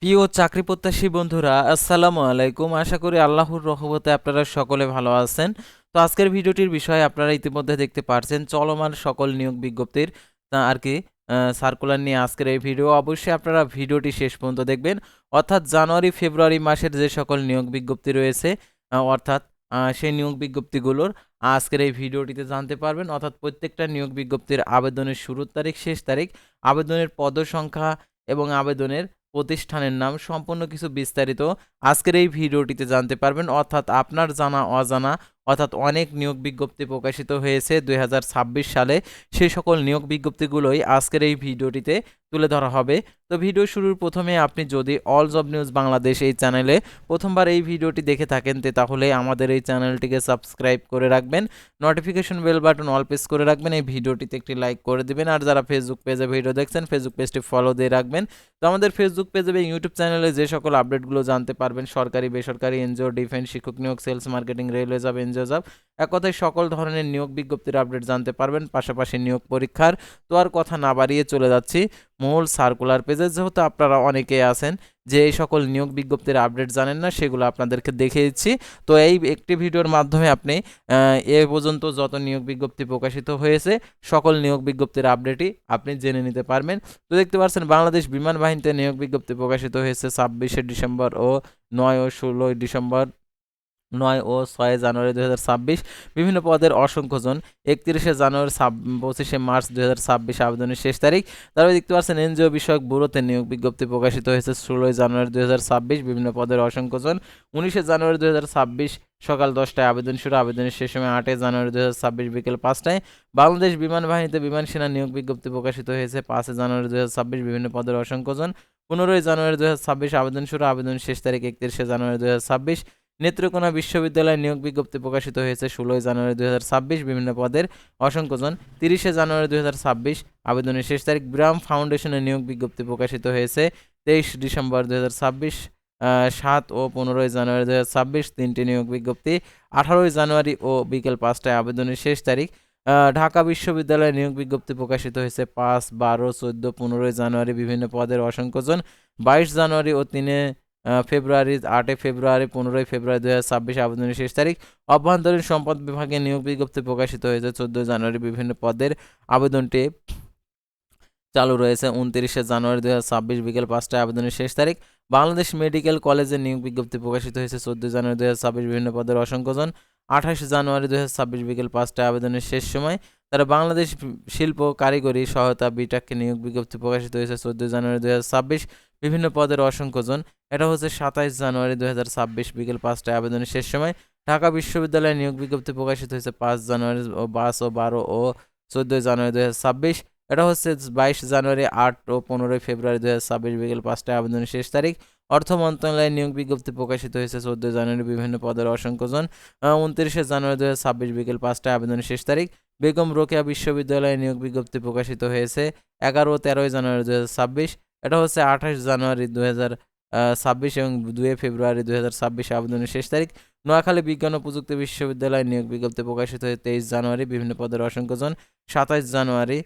প্রিয় চাকরি প্রত্যাশী বন্ধুরা, আসসালামু আলাইকুম। আশা করি আল্লাহর রহমতে আপনারা সকলে ভালো আছেন। তো আজকের ভিডিওটির বিষয়ে আপনারা ইতিমধ্যে দেখতে পারছেন চলমান সকল নিয়োগ বিজ্ঞপ্তির আর কি সার্কুলার নিয়ে আজকের এই ভিডিও। অবশ্যই আপনারা ভিডিওটি শেষ পর্যন্ত দেখবেন। অর্থাৎ জানুয়ারি ফেব্রুয়ারি মাসের যে সকল নিয়োগ বিজ্ঞপ্তি রয়েছে অর্থাৎ সেই নিয়োগ বিজ্ঞপ্তিগুলোর আজকের এই ভিডিওটিতে জানতে পারবেন। অর্থাৎ প্রত্যেকটা নিয়োগ বিজ্ঞপ্তির আবেদনের শুরুর তারিখ, শেষ তারিখ, আবেদনের পদসংখ্যা এবং আবেদনের প্রতিষ্ঠানের নাম সম্পূর্ণ কিছু বিস্তারিত আজকের এই ভিডিওটিতে জানতে পারবেন। অর্থাৎ আপনার জানা অজানা অর্থাৎ অনেক নিয়োগ বিজ্ঞপ্তি প্রকাশিত হয়েছে 2026 সালে, সেই সকল নিয়োগ বিজ্ঞপ্তিগুলোই আজকের এই ভিডিওটিতে তুলে ধরা হবে। তো ভিডিও শুরুর প্রথমে আপনি যদি অল জব নিউজ বাংলাদেশ এই চ্যানেলে প্রথমবার এই ভিডিওটি দেখে থাকেন তাহলে আমাদের এই চ্যানেলটিকে সাবস্ক্রাইব করে রাখবেন, notification bell button all press করে রাখবেন, এই ভিডিওটিতে একটি লাইক করে দিবেন। আর যারা ফেসবুক পেজে ভিডিও দেখছেন ফেসবুক পেজটি ফলো দিয়ে রাখবেন। তো আমাদের ফেসবুক পেজ এবং ইউটিউব চ্যানেলে যে সকল আপডেটগুলো জানতে পারবেন, সরকারি বেসরকারি এনজিও, ডিফেন্স, শিক্ষক নিয়োগ, sales, marketing, railway job, NGO job, এক কথায় সকল ধরনের নিয়োগ বিজ্ঞপ্তির আপডেট জানতে পারবেন। পাশাপাশি নিয়োগ পরীক্ষার তো আর কথা না বাড়িয়ে চলে যাচ্ছি মূল সার্কুলার পেজে। যেহেতু আপনারা অনেকেই আছেন যে এই সকল নিয়োগ বিজ্ঞপ্তির আপডেট জানেন না, সেগুলো আপনাদেরকে দেখিয়ে দিচ্ছি। তো এই একটি ভিডিওর মাধ্যমে আপনি এ পর্যন্ত যত নিয়োগ বিজ্ঞপ্তি প্রকাশিত হয়েছে সকল নিয়োগ বিজ্ঞপ্তির আপডেটই আপনি জেনে নিতে পারবেন। তো দেখতে পাচ্ছেন বাংলাদেশ বিমান বাহিনীতে নিয়োগ বিজ্ঞপ্তি প্রকাশিত হয়েছে 26শে ডিসেম্বর ও 9 ও 16 ডিসেম্বর, 9 ও 6 জানুয়ারি 2026। বিভিন্ন পদের অসংখ্যজন। 31শে জানুয়ারি 25শে মার্চ 2026 আবেদনের শেষ তারিখ। তারপরে দেখতে পাচ্ছেন এনজিও বিষয়ক ব্যুরোতে নিয়োগ বিজ্ঞপ্তি প্রকাশিত হয়েছে 16 জানুয়ারি 2026। বিভিন্ন পদের অসংখ্যজন। 19শে জানুয়ারি 2026 সকাল 10টায় আবেদন শুরু, আবেদনের শেষ সময় 8 জানুয়ারি 2026 বিকেল 5টায়। বাংলাদেশ বিমান বাহিনীতে বিমান সেনা নিয়োগ বিজ্ঞপ্তি প্রকাশিত হয়েছে 5 জানুয়ারি 2026। বিভিন্ন পদের অসংখ্যজন। 15 জানুয়ারি 2026 আবেদন শুরু, আবেদন শেষ তারিখ 31শে জানুয়ারি 2026। নেত্রকোনা বিশ্ববিদ্যালয়ে নিয়োগ বিজ্ঞপ্তি প্রকাশিত হয়েছে 16 জানুয়ারি 2026। বিভিন্ন পদের অসংখ্যজন। 30শে জানুয়ারি 2026 আবেদনের শেষ তারিখ। ব্রাম ফাউন্ডেশনে নিয়োগ বিজ্ঞপ্তি প্রকাশিত হয়েছে 23 ডিসেম্বর 2026। 7 ও 15 জানুয়ারি 2026 তিনটি নিয়োগ বিজ্ঞপ্তি। 18 জানুয়ারি ও বিকেল 5টায় আবেদনের শেষ তারিখ। ঢাকা বিশ্ববিদ্যালয়ে নিয়োগ বিজ্ঞপ্তি প্রকাশিত হয়েছে 5, 12, 14, 15 জানুয়ারি। বিভিন্ন পদের অসংখ্যজন। 22 জানুয়ারি ও 3 ফেব্রুয়ারি, 8 ফেব্রুয়ারি, 15 ফেব্রুয়ারি 2026 আবেদনের শেষ তারিখ। অভ্যন্তরীণ সম্পদ বিভাগে নিয়োগ বিজ্ঞপ্তি প্রকাশিত হয়েছে 14 জানুয়ারি। বিভিন্ন পদের আবেদনটি চালু রয়েছে 29শে জানুয়ারি 2026 বিকেল 5টায় আবেদনের শেষ তারিখ। বাংলাদেশ মেডিকেল কলেজে নিয়োগ বিজ্ঞপ্তি প্রকাশিত হয়েছে 14 জানুয়ারি 2026। বিভিন্ন পদের অসংখ্যজন। 28 জানুয়ারি 2026 বিকেল 5টায় আবেদনের শেষ সময়। তারা বাংলাদেশ শিল্প কারিগরি সহায়তা বিটাককে নিয়োগ বিজ্ঞপ্তি প্রকাশিত হয়েছে 14 জানুয়ারি 2026। বিভিন্ন পদের অসংখ্যজন। এটা হচ্ছে 27 জানুয়ারি 2026 বিকেল 5টায় আবেদনের শেষ সময়। ঢাকা বিশ্ববিদ্যালয়ে নিয়োগ বিজ্ঞপ্তি প্রকাশিত হয়েছে 5 জানুয়ারি ও 5 ও 12 ও 14 জানুয়ারি 2026। এটা হচ্ছে 22 জানুয়ারি, 8 ও 15 ফেব্রুয়ারি 2026 বিকেল 5টায় আবেদনের শেষ তারিখ। অর্থ মন্ত্রণালয়ে নিয়োগ বিজ্ঞপ্তি প্রকাশিত হয়েছে 14 জানুয়ারি। বিভিন্ন পদের অসংখ্যজন। 29শে জানুয়ারি 2026 বিকেল 5টায় আবেদনের শেষ তারিখ। বেগম রোকেয়া বিশ্ববিদ্যালয়ে নিয়োগ বিজ্ঞপ্তি প্রকাশিত হয়েছে 11 ও 13 জানুয়ারি 2026। এটা হচ্ছে 28 জানুয়ারি 2026 এবং 2 ফেব্রুয়ারি 2026 আবেদনের শেষ তারিখ। নোয়াখালী বিজ্ঞান ও প্রযুক্তি বিশ্ববিদ্যালয়ে নিয়োগ বিজ্ঞপ্তি প্রকাশিত হয়েছে 23 জানুয়ারি। বিভিন্ন পদের অসংখ্যজন। 27 জানুয়ারি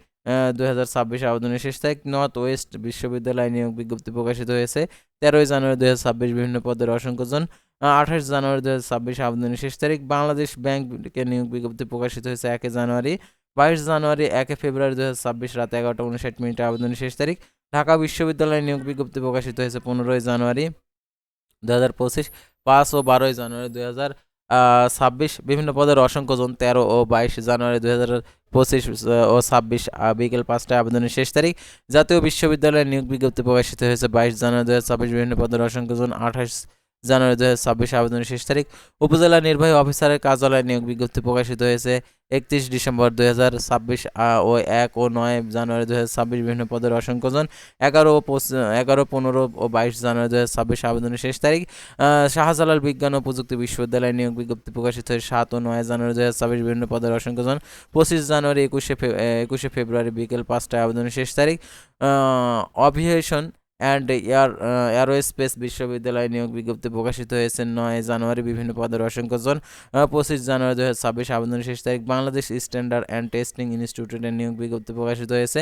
2026 আবেদনের শেষ তারিখ। নর্থ ওয়েস্ট বিশ্ববিদ্যালয়ে নিয়োগ বিজ্ঞপ্তি প্রকাশিত হয়েছে 13 জানুয়ারি 2026। বিভিন্ন পদের অসংখ্যজন। 28 জানুয়ারি 2026 আবেদনের শেষ তারিখ। বাংলাদেশ ব্যাংকে নিয়োগ বিজ্ঞপ্তি প্রকাশিত হয়েছে 1 জানুয়ারি। 22 জানুয়ারি, 1 ফেব্রুয়ারি 2026 রাত 11:59 আবেদনের শেষ তারিখ। ঢাকা বিশ্ববিদ্যালয়ে নিয়োগ বিজ্ঞপ্তি প্রকাশিত হয়েছে 15 জানুয়ারি 2025। 5 ও 12 জানুয়ারি 2026 বিভিন্ন পদের অসংখ্যজন। 13 ও 22 জানুয়ারি 2025 ও 26 বিকেল 5টায় আবেদনের শেষ তারিখ। জাতীয় বিশ্ববিদ্যালয়ে নিয়োগ বিজ্ঞপ্তি প্রকাশিত হয়েছে 22 জানুয়ারি 2026। বিভিন্ন পদের অসংখ্যজন। 28 জানুয়ারি 2026 আবেদনের শেষ তারিখ। উপজেলা নির্বাহী অফিসারের কার্যালয়ে নিয়োগ বিজ্ঞপ্তি প্রকাশিত হয়েছে 31 ডিসেম্বর 2026 ও 1 ও 9 জানুয়ারি 2026। বিভিন্ন পদের অসংখ্যজন। 11, 15 ও 22 জানুয়ারি 2026 আবেদনের শেষ তারিখ। শাহজালাল বিজ্ঞান ও প্রযুক্তি বিশ্ববিদ্যালয়ে নিয়োগ বিজ্ঞপ্তি প্রকাশিত হয়েছে 7 ও 9 জানুয়ারি 2026। বিভিন্ন পদের অসংখ্যজন। 25 জানুয়ারি, 21 ফেব্রুয়ারি বিকেল 5টায় আবেদনের শেষ তারিখ। অভিয়েশন অ্যান্ড এয়ারোস্পেস বিশ্ববিদ্যালয়ে নিয়োগ বিজ্ঞপ্তি প্রকাশিত হয়েছে 9 জানুয়ারি। বিভিন্ন পদের অসংখ্যজন। 25 জানুয়ারি 2026 আবেদনের শেষ তারিখ। বাংলাদেশ স্ট্যান্ডার্ড অ্যান্ড টেস্টিং ইনস্টিটিউটের নিয়োগ বিজ্ঞপ্তি প্রকাশিত হয়েছে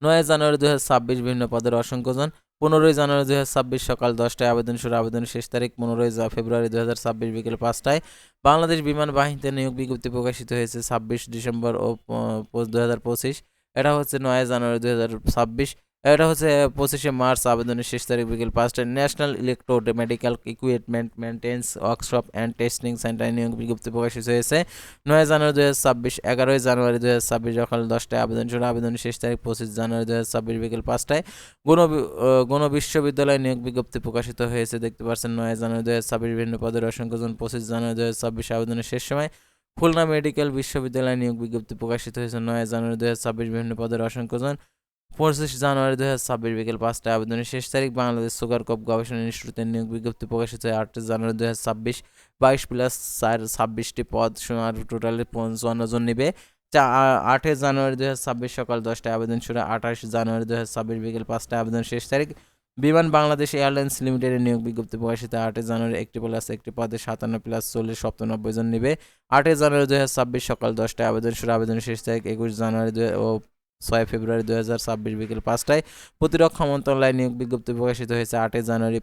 9 জানুয়ারি 2026। বিভিন্ন পদের অসংখ্যজন। 15 জানুয়ারি 2026 সকাল 10টায় আবেদন শুরু, আবেদনের শেষ তারিখ 15 ফেব্রুয়ারি 2026 বিকেল 5টায়। বাংলাদেশ বিমান বাহিনীতে নিয়োগ বিজ্ঞপ্তি প্রকাশিত হয়েছে 26 ডিসেম্বর ও 2025। এটা হচ্ছে 9 জানুয়ারি 2026। এটা হচ্ছে 25 মার্চ আবেদনের শেষ তারিখ বিকেল 5টায়। National electro medical equipment maintenance workshop and testing সেন্টারে নিয়োগ বিজ্ঞপ্তি প্রকাশিত হয়েছে 9 জানুয়ারি 2026। 11 জানুয়ারি 2026 সকাল 10টায় আবেদন শুরু, আবেদনের শেষ তারিখ 25 জানুয়ারি 2026 বিকেল 5টায়। গণ বিশ্ববিদ্যালয় নিয়োগ বিজ্ঞপ্তি প্রকাশিত হয়েছে, দেখতে পাচ্ছেন 9 জানুয়ারি 2026 বিভিন্ন পদের অসংখ্যজন। 25 জানুয়ারি 2026 আবেদনের শেষ সময়। খুলনা মেডিকেল বিশ্ববিদ্যালয় নিয়োগ বিজ্ঞপ্তি প্রকাশিত হয়েছে 9 জানুয়ারি 2026 বিভিন্ন পদের অসংখ্যজন। 25 জানুয়ারি 2026 বিকেল 5টায় আবেদনের শেষ তারিখ। বাংলাদেশ সুগার কপ গবেষণা ইনস্টিটিউটের নিয়োগ বিজ্ঞপ্তি প্রকাশিত হয় 28 জানুয়ারি 2026। 22+4 26টি পদ, আর টোটালি 55 জন নিবে। 8 জানুয়ারি 2026 সকাল 10টায় আবেদন শুরু, 28 জানুয়ারি 2026 বিকেল 5টায় আবেদন শেষ তারিখ। বিমান বাংলাদেশ এয়ারলাইন্স লিমিটেডের নিয়োগ বিজ্ঞপ্তি প্রকাশিত 8 জানুয়ারি 1+1 পদে 57+40 97 জন নিবে। 8 জানুয়ারি 2026 সকাল 10টায় আবেদন শুরু, আবেদন শেষ তারিখ 21 জানুয়ারি ও 6 ফেব্রুয়ারি 2026 বিকেল 5টায়। প্রতিরক্ষা মন্ত্রণালয় নিয়োগ বিজ্ঞপ্তি প্রকাশিত হয়েছে 8 জানুয়ারি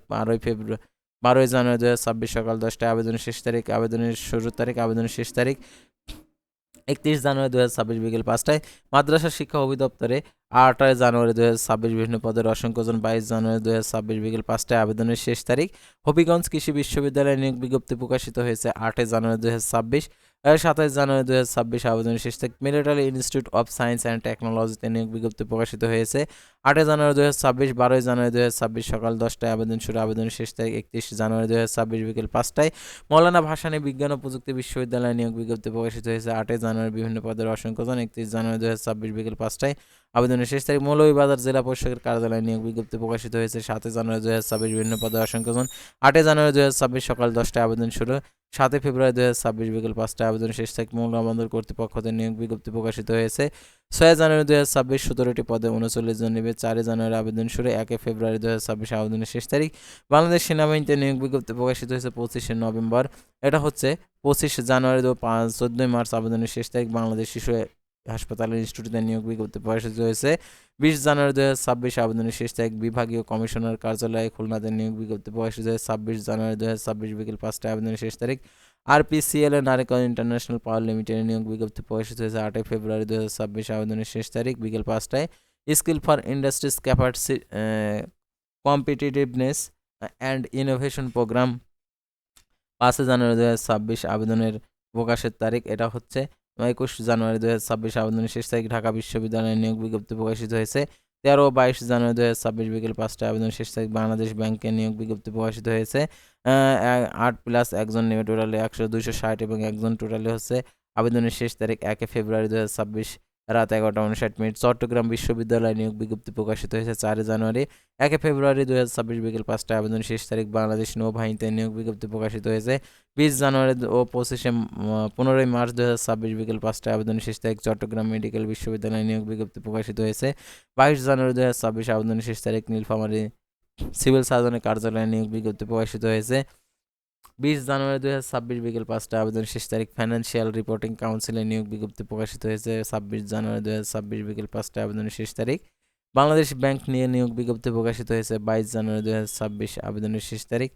12 জানুয়ারি 2026 সকাল 10টায় আবেদনের শেষ তারিখ, আবেদনের শুরুর তারিখ, আবেদনের শেষ তারিখ 31 জানুয়ারি 2026 বিকেল 5টায়। মাদ্রাসা শিক্ষা অধিদপ্তরে 8 জানুয়ারি 2026 বিভিন্ন পদের অসংখ্যজন। 22 জানুয়ারি 2026 বিকেল 5টায় আবেদনের শেষ তারিখ। হবিগঞ্জ কৃষি বিশ্ববিদ্যালয়ে নিয়োগ বিজ্ঞপ্তি প্রকাশিত হয়েছে 8 জানুয়ারি 2026। 27 জানুয়ারি 2026 আবেদনের শেষ তারিখ। Military institute of science and টেকনোলজিতে নিয়োগ বিজ্ঞপ্তি প্রকাশিত হয়েছে 8 জানুয়ারি 2026। 12 জানুয়ারি 2026 সকাল 10টায় আবেদন শুরু, আবেদনের শেষ তারিখ 31 জানুয়ারি 2026 বিকেল 5টায়। মৌলানা ভাসানী বিজ্ঞান ও প্রযুক্তি বিশ্ববিদ্যালয়ে নিয়োগ বিজ্ঞপ্তি প্রকাশিত হয়েছে 8 জানুয়ারি বিভিন্ন পদের অসংখ্যজন। 31 জানুয়ারি 2026 বিকেল 5টায় আবেদনের শেষ তারিখ। মৌলভীবাজার জেলা পরিষদের কার্যালয়ে নিয়োগ বিজ্ঞপ্তি প্রকাশিত হয়েছে 7 জানুয়ারি 2026 বিভিন্ন পদের অসংখ্যজন। 8 জানুয়ারি 2026 সকাল 10টায় আবেদন শুরু, 7 ফেব্রুয়ারি 2026 বিকেল 5টায় আবেদন শেষ তারিখ। মোংলা বন্দর কর্তৃপক্ষতে নিয়োগ বিজ্ঞপ্তি প্রকাশিত হয়েছে 6 জানুয়ারি 2026 17টি পদে 39 জন নেবে। 4 জানুয়ারি আবেদন শুরু, 1 ফেব্রুয়ারি 2026 আবেদনের শেষ তারিখ। বাংলাদেশ সেনাবাহিনীতে নিয়োগ বিজ্ঞপ্তি প্রকাশিত হয়েছে 25 নভেম্বর। এটা হচ্ছে 25 জানুয়ারি 14 মার্চ আবেদনের শেষ তারিখ। বাংলাদেশ শিশু হাসপাতালের ইনস্টিটিউটে নিয়োগ বিজ্ঞপ্তি প্রকাশিত হয়েছে 20 জানুয়ারি 2026 আবেদনের শেষ তারিখ। বিভাগীয় কমিশনার কার্যালয়ে খুলনাতে নিয়োগ বিজ্ঞপ্তি প্রকাশিত হয়েছে 26 জানুয়ারি 2026 বিকেল 5টায় আবেদনের শেষ তারিখ। আরপিসিএল এর নারিকল ইন্টারন্যাশনাল পাওয়ার লিমিটেডের নিয়োগ বিজ্ঞপ্তি প্রকাশিত হয়েছে 8 ফেব্রুয়ারি 2026 আবেদনের শেষ তারিখ বিকেল 5টায়। Skill for industries capacity competitiveness and innovation programme 5 জানুয়ারি 2026 আবেদনের প্রকাশের তারিখ। এটা হচ্ছে 21 জানুয়ারি 2026 আবেদনের শেষ তারিখ। ঢাকা বিশ্ববিদ্যালয়ের নিয়োগ বিজ্ঞপ্তি প্রকাশিত হয়েছে 13 ও 22 জানুয়ারি 2026 বিকেল 5টায় আবেদনের শেষ তারিখ। বাংলাদেশ ব্যাংকের নিয়োগ বিজ্ঞপ্তি প্রকাশিত হয়েছে 8+1 জন নেবে, টোটালি 260 এবং একজন, টোটালি হচ্ছে আবেদনের শেষ তারিখ 1 ফেব্রুয়ারি 2026 রাত 11:59। চট্টগ্রাম বিশ্ববিদ্যালয় নিয়োগ বিজ্ঞপ্তি প্রকাশিত হয়েছে 4 জানুয়ারি। 1 ফেব্রুয়ারি 2026 বিকেল 5টায় আবেদন শেষ তারিখ। বাংলাদেশ নৌবাহিনীতে নিয়োগ বিজ্ঞপ্তি প্রকাশিত হয়েছে 20 জানুয়ারি ও 15 মার্চ 2026 বিকেল 5টায় আবেদন শেষ তারিখ। চট্টগ্রাম মেডিকেল বিশ্ববিদ্যালয় নিয়োগ বিজ্ঞপ্তি প্রকাশিত হয়েছে 22 জানুয়ারি 2026 আবেদন শেষ তারিখ। নীলফামারী সিভিল সার্জনের কার্যালয়ে নিয়োগ বিজ্ঞপ্তি প্রকাশিত হয়েছে 20 জানুয়ারি 2026 বিকেল 5টায় আবেদন শেষ তারিখ। ফাইন্যান্সিয়াল রিপোর্টিং কাউন্সিলে নিয়োগ বিজ্ঞপ্তি প্রকাশিত হয়েছে 26 জানুয়ারি 2026 বিকেল 5টায় আবেদনের শেষ তারিখ। বাংলাদেশ ব্যাংক নিয়ে নিয়োগ বিজ্ঞপ্তি প্রকাশিত হয়েছে 22 জানুয়ারি 2026 আবেদনের শেষ তারিখ।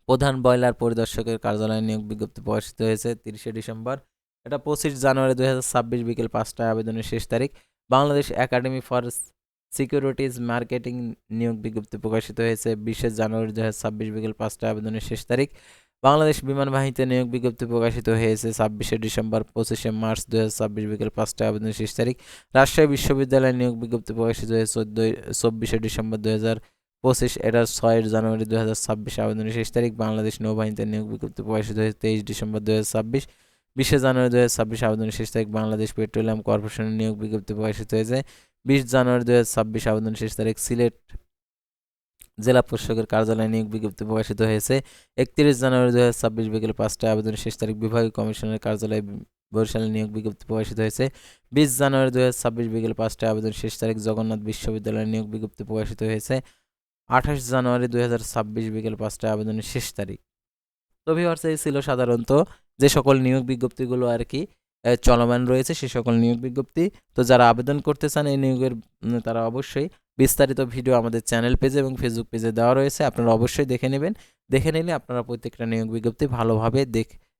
প্রধান বয়লার পরিদর্শকের কার্যালয়ে নিয়োগ বিজ্ঞপ্তি প্রকাশিত হয়েছে 30 ডিসেম্বর। এটা 25 জানুয়ারি 2026 বিকেল 5টায় আবেদনের শেষ তারিখ। Bangladesh academy for securities marketing নিয়োগ বিজ্ঞপ্তি প্রকাশিত হয়েছে 20 জানুয়ারি 2026 বিকেল 5টায় আবেদনের শেষ তারিখ। বাংলাদেশ বিমান বাহিনীতে নিয়োগ বিজ্ঞপ্তি প্রকাশিত হয়েছে 26 ডিসেম্বর। 25 মার্চ 2026 বিকেল 5টায় আবেদনের শেষ তারিখ। রাজশাহী বিশ্ববিদ্যালয়ে নিয়োগ বিজ্ঞপ্তি প্রকাশিত হয়েছে 24 ডিসেম্বর 2025। এটা 6 জানুয়ারি 2026 আবেদনের শেষ তারিখ। বাংলাদেশ নৌবাহিনীতে নিয়োগ বিজ্ঞপ্তি প্রকাশিত হয়েছে 23 ডিসেম্বর 2026। 20 জানুয়ারি 2026 আবেদনের শেষ তারিখ। বাংলাদেশ পেট্রোলিয়াম কর্পোরেশনের নিয়োগ বিজ্ঞপ্তি প্রকাশিত হয়েছে 20 জানুয়ারি 2026 আবেদন শেষ তারিখ। সিলেট জেলা প্রশাসকের কার্যালয়ে নিয়োগ বিজ্ঞপ্তি প্রকাশিত হয়েছে 31 জানুয়ারি 2026 বিকেল 5টায় আবেদন শেষ তারিখ। বিভাগীয় কমিশনের কার্যালয়ে বরিশালে নিয়োগ বিজ্ঞপ্তি প্রকাশিত হয়েছে 20 জানুয়ারি 2026 বিকেল 5টায় আবেদন শেষ তারিখ। জগন্নাথ বিশ্ববিদ্যালয়ে নিয়োগ বিজ্ঞপ্তি প্রকাশিত হয়েছে 28 জানুয়ারি 2026 বিকেল 5টায় আবেদনের শেষ তারিখ। তো ভিউয়ার্স, এই ছিল সাধারণত যে সকল নিয়োগ বিজ্ঞপ্তিগুলো আর কি চলমান রয়েছে সে সকল নিয়োগ বিজ্ঞপ্তি। তো যারা আবেদন করতে চান এই নিয়োগের তারা অবশ্যই বিস্তারিত ভিডিও আমাদের চ্যানেল পেজে এবং ফেসবুক পেজে দেওয়া রয়েছে, আপনারা অবশ্যই দেখে নেবেন। দেখে নিলে আপনারা প্রত্যেকটা নিয়োগ বিজ্ঞপ্তি ভালোভাবে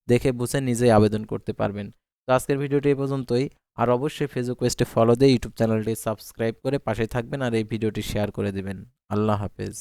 দেখে বুঝে নিজেই আবেদন করতে পারবেন। তো আজকের ভিডিওটি এই পর্যন্তই। আর অবশ্যই ফেসবুক পেজটি ফলো দিয়ে ইউটিউব চ্যানেলটি সাবস্ক্রাইব করে পাশে থাকবেন আর এই ভিডিওটি শেয়ার করে দিবেন। আল্লাহ হাফেজ।